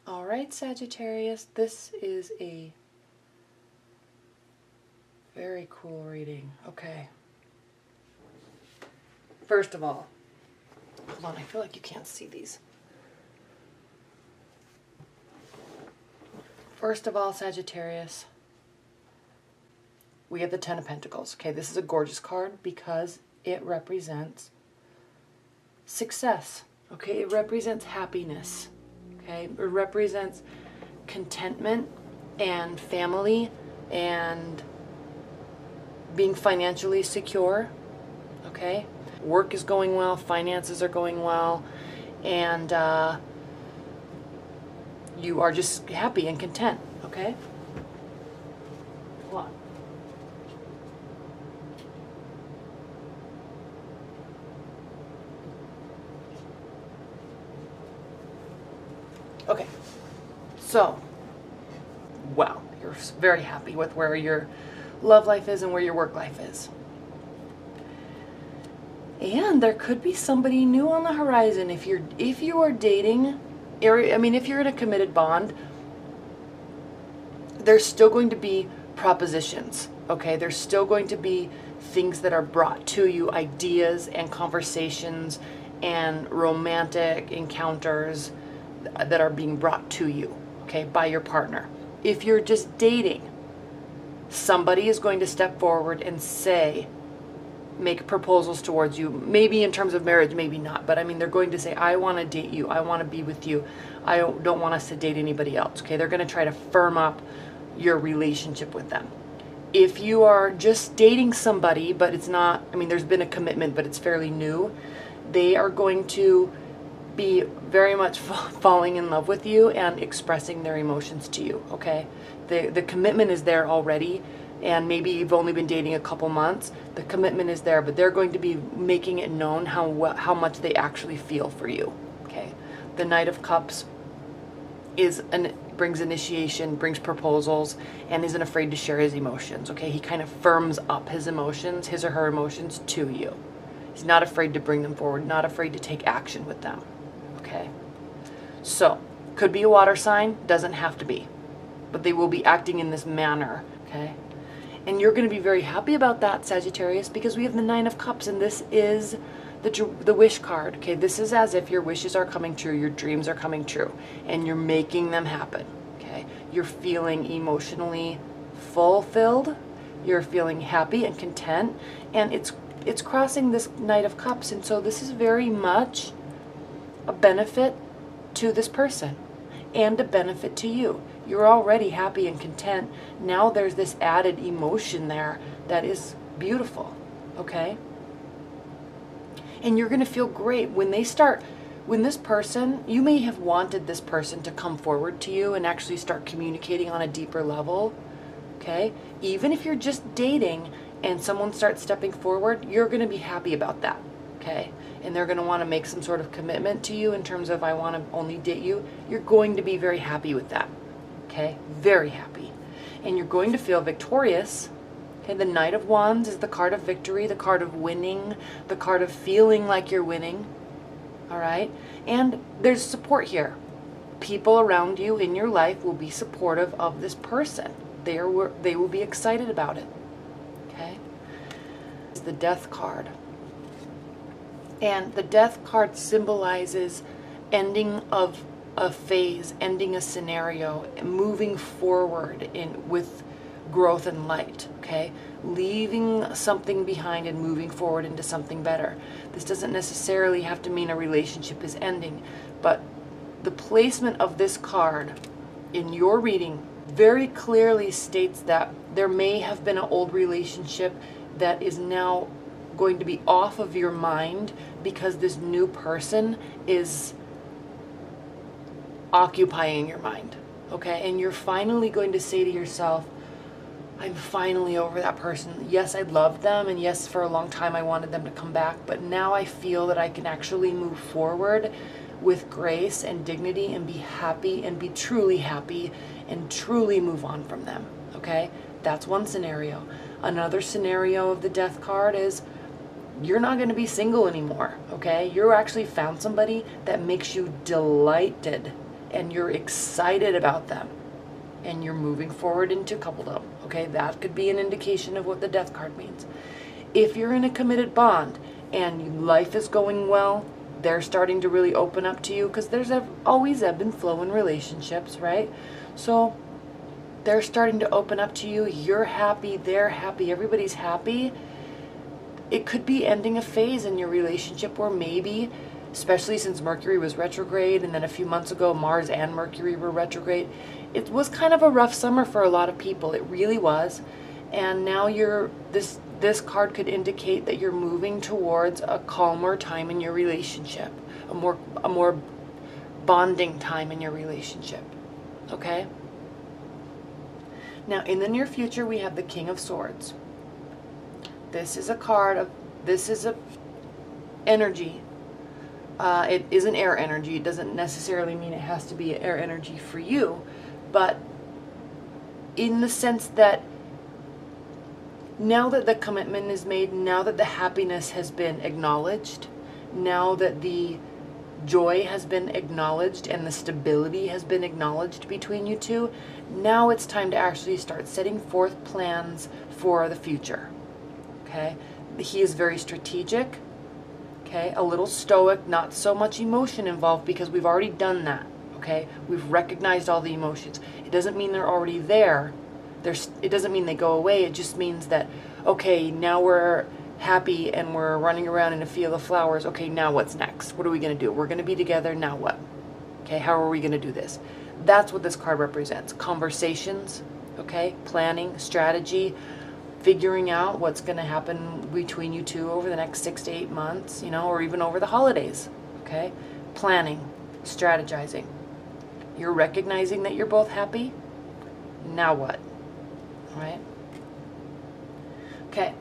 All right, Sagittarius, this is a very cool reading. Okay. First of all, hold on, I feel like you can't see these. First of all, Sagittarius, we have the Ten of Pentacles. Okay, this is a gorgeous card because it represents success. Okay, it represents happiness. Okay, it represents contentment and family and being financially secure. Okay, work is going well, finances are going well, and you are just happy and content. Okay, hold on. Okay, so, wow, you're very happy with where your love life is and where your work life is. And there could be somebody new on the horizon. If you are dating, if you're in a committed bond, there's still going to be propositions, okay? There's still going to be things that are brought to you, ideas and conversations and romantic encounters that are being brought to you, okay, by your partner. If you're just dating, somebody is going to step forward and make proposals towards you, maybe in terms of marriage, maybe not, but I mean, they're going to say, I want to date you, I want to be with you, I don't want us to date anybody else, okay? They're going to try to firm up your relationship with them. If you are just dating somebody, but it's not, there's been a commitment, but it's fairly new, they are going to be very much falling in love with you and expressing their emotions to you, okay? The commitment is there already, and maybe you've only been dating a couple months. The commitment is there, but they're going to be making it known how much they actually feel for you, okay? The Knight of Cups brings initiation, brings proposals, and isn't afraid to share his emotions, okay? He kind of firms up his emotions, his or her emotions, to you. He's not afraid to bring them forward, not afraid to take action with them. Okay, so could be a water sign, doesn't have to be, but they will be acting in this manner, okay? And you're going to be very happy about that, Sagittarius, because we have the Nine of Cups, and this is the wish card, okay? This is as if your wishes are coming true, your dreams are coming true, and you're making them happen, okay? You're feeling emotionally fulfilled, you're feeling happy and content, and it's crossing this Knight of Cups, and so this is very much a benefit to this person and a benefit to you. You're already happy and content. Now there's this added emotion there that is beautiful, okay? And you're going to feel great when this person, you may have wanted this person to come forward to you and actually start communicating on a deeper level, okay? Even if you're just dating and someone starts stepping forward, you're going to be happy about that, okay? And they're going to want to make some sort of commitment to you in terms of, I want to only date you. You're going to be very happy with that, okay? Very happy. And you're going to feel victorious. Okay, the Knight of Wands is the card of victory, the card of winning, the card of feeling like you're winning, all right? And there's support here. People around you in your life will be supportive of this person. They will be excited about it, okay? It's the Death card. And the Death card symbolizes ending of a phase, ending a scenario, moving forward with growth and light, okay? Leaving something behind and moving forward into something better. This doesn't necessarily have to mean a relationship is ending, but the placement of this card in your reading very clearly states that there may have been an old relationship that is now going to be off of your mind because this new person is occupying your mind, okay? And you're finally going to say to yourself, I'm finally over that person. Yes, I loved them, and yes, for a long time I wanted them to come back, but now I feel that I can actually move forward with grace and dignity and be happy and be truly happy and truly move on from them, okay? That's one scenario. Another scenario of the Death card is you're not going to be single anymore, okay? You actually found somebody that makes you delighted and you're excited about them and you're moving forward into coupledom. Okay, that could be an indication of what the Death card means. If you're in a committed bond and life is going well, they're starting to really open up to you, because there's always ebb and flow in relationships, right? So they're starting to open up to you. You're happy, they're happy, everybody's happy. It could be ending a phase in your relationship where maybe, especially since Mercury was retrograde, and then a few months ago Mars and Mercury were retrograde, it was kind of a rough summer for a lot of people. It really was. And now this card could indicate that you're moving towards a calmer time in your relationship, a more bonding time in your relationship. Okay? Now, in the near future, we have the King of Swords. This is a card of, this is a energy. It is an air energy. It doesn't necessarily mean it has to be air energy for you, but in the sense that now that the commitment is made, now that the happiness has been acknowledged, now that the joy has been acknowledged and the stability has been acknowledged between you two, now it's time to actually start setting forth plans for the future. Okay? He is very strategic, okay? A little stoic, not so much emotion involved, because we've already done that, okay? We've recognized all the emotions. It doesn't mean they're already there. It doesn't mean they go away. It just means that, okay, now we're happy and we're running around in a field of flowers. Okay, now what's next? What are we going to do? We're going to be together. Now what? Okay, how are we going to do this? That's what this card represents. Conversations, okay, planning, strategy, figuring out what's going to happen between you two over the next 6 to 8 months, you know, or even over the holidays, okay? Planning, strategizing. You're recognizing that you're both happy. Now what? Right? Okay.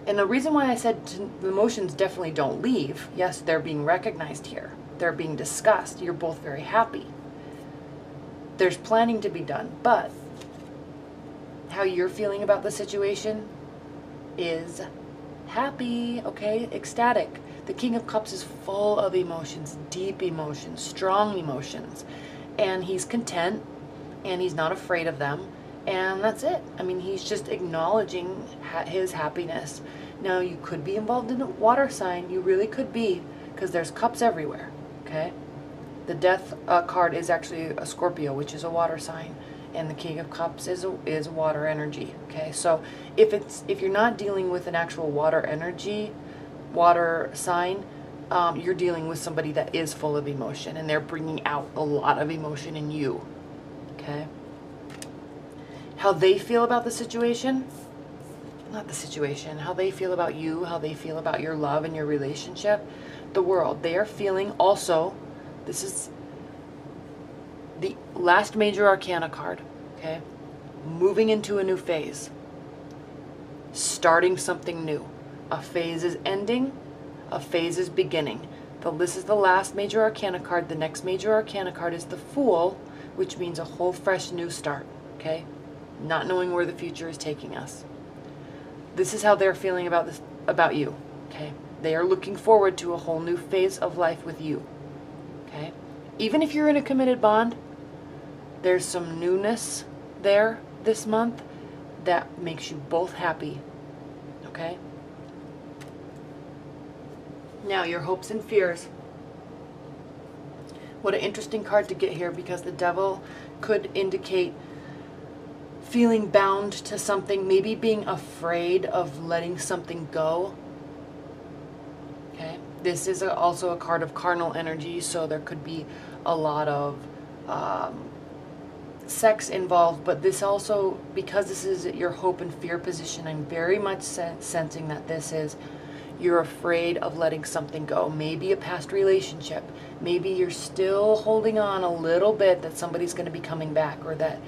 And the reason why I said the emotions definitely don't leave, yes, they're being recognized here. They're being discussed. You're both very happy. There's planning to be done, but how you're feeling about the situation is happy, okay? Ecstatic. The King of Cups is full of emotions, deep emotions, strong emotions. And he's content, and he's not afraid of them. And that's it. I mean, he's just acknowledging his happiness. Now, you could be involved in a water sign. You really could be, because there's cups everywhere, okay? The Death card is actually a Scorpio, which is a water sign. And the King of Cups is water energy, okay? So if you're not dealing with an actual water energy, water sign, you're dealing with somebody that is full of emotion, and they're bringing out a lot of emotion in you, okay? How they feel about the situation, not the situation, how they feel about you, how they feel about your love and your relationship, the world. They are feeling also, this is the last major arcana card, okay? Moving into a new phase. Starting something new. A phase is ending, a phase is beginning. This is the last major arcana card. The next major arcana card is the Fool, which means a whole fresh new start, okay? Not knowing where the future is taking us. This is how they're feeling about you, okay? They are looking forward to a whole new phase of life with you, okay? Even if you're in a committed bond, there's some newness there this month that makes you both happy, okay? Now, your hopes and fears. What an interesting card to get here, because the Devil could indicate feeling bound to something, maybe being afraid of letting something go. Okay, this is also a card of carnal energy, so there could be a lot of sex involved, but this also, because this is your hope and fear position, I'm very much sensing that this is you're afraid of letting something go. Maybe a past relationship. Maybe you're still holding on a little bit that somebody's going to be coming back, or that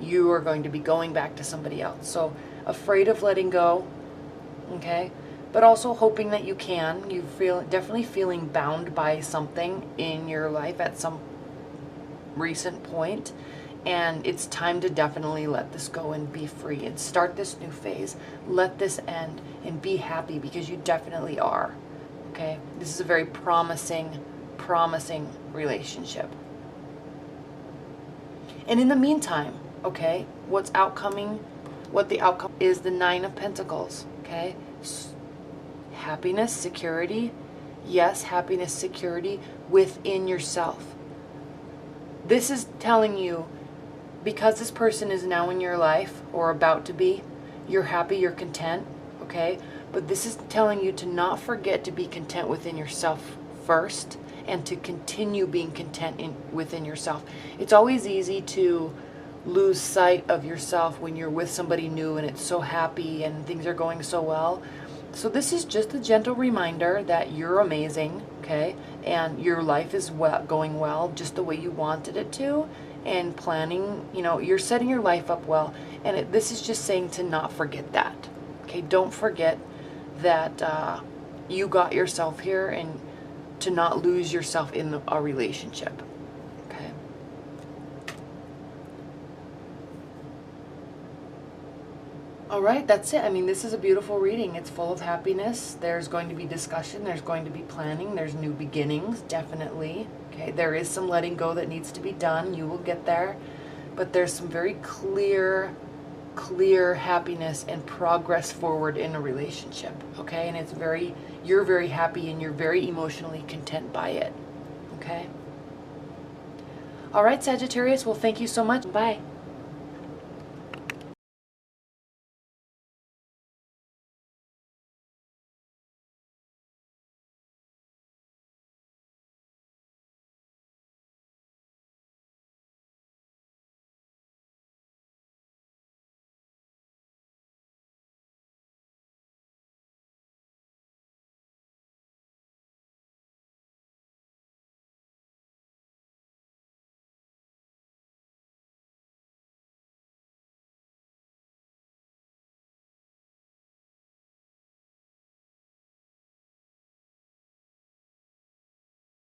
you are going to be going back to somebody else. So afraid of letting go, okay? But also hoping that you can. You feel definitely feeling bound by something in your life at some recent point. And it's time to definitely let this go and be free and start this new phase. Let this end and be happy, because you definitely are, okay? This is a very promising relationship. And in the meantime, okay, what the outcome is the Nine of Pentacles, okay? Happiness, security. Yes, happiness, security within yourself. This is telling you, because this person is now in your life, or about to be, you're happy, you're content, okay? But this is telling you to not forget to be content within yourself first, and to continue being content within yourself. It's always easy to lose sight of yourself when you're with somebody new and it's so happy and things are going so well. So this is just a gentle reminder that you're amazing, okay? And your life is going well just the way you wanted it to, and planning, you know, you're setting your life up well. And this is just saying to not forget that, okay? Don't forget that you got yourself here, and to not lose yourself in a relationship, okay? All right, that's it. I mean, this is a beautiful reading. It's full of happiness. There's going to be discussion. There's going to be planning. There's new beginnings, definitely. Okay, there is some letting go that needs to be done. You will get there. But there's some very clear happiness and progress forward in a relationship, okay? And it's you're very happy and you're very emotionally content by it, okay? All right, Sagittarius, well, thank you so much. Bye.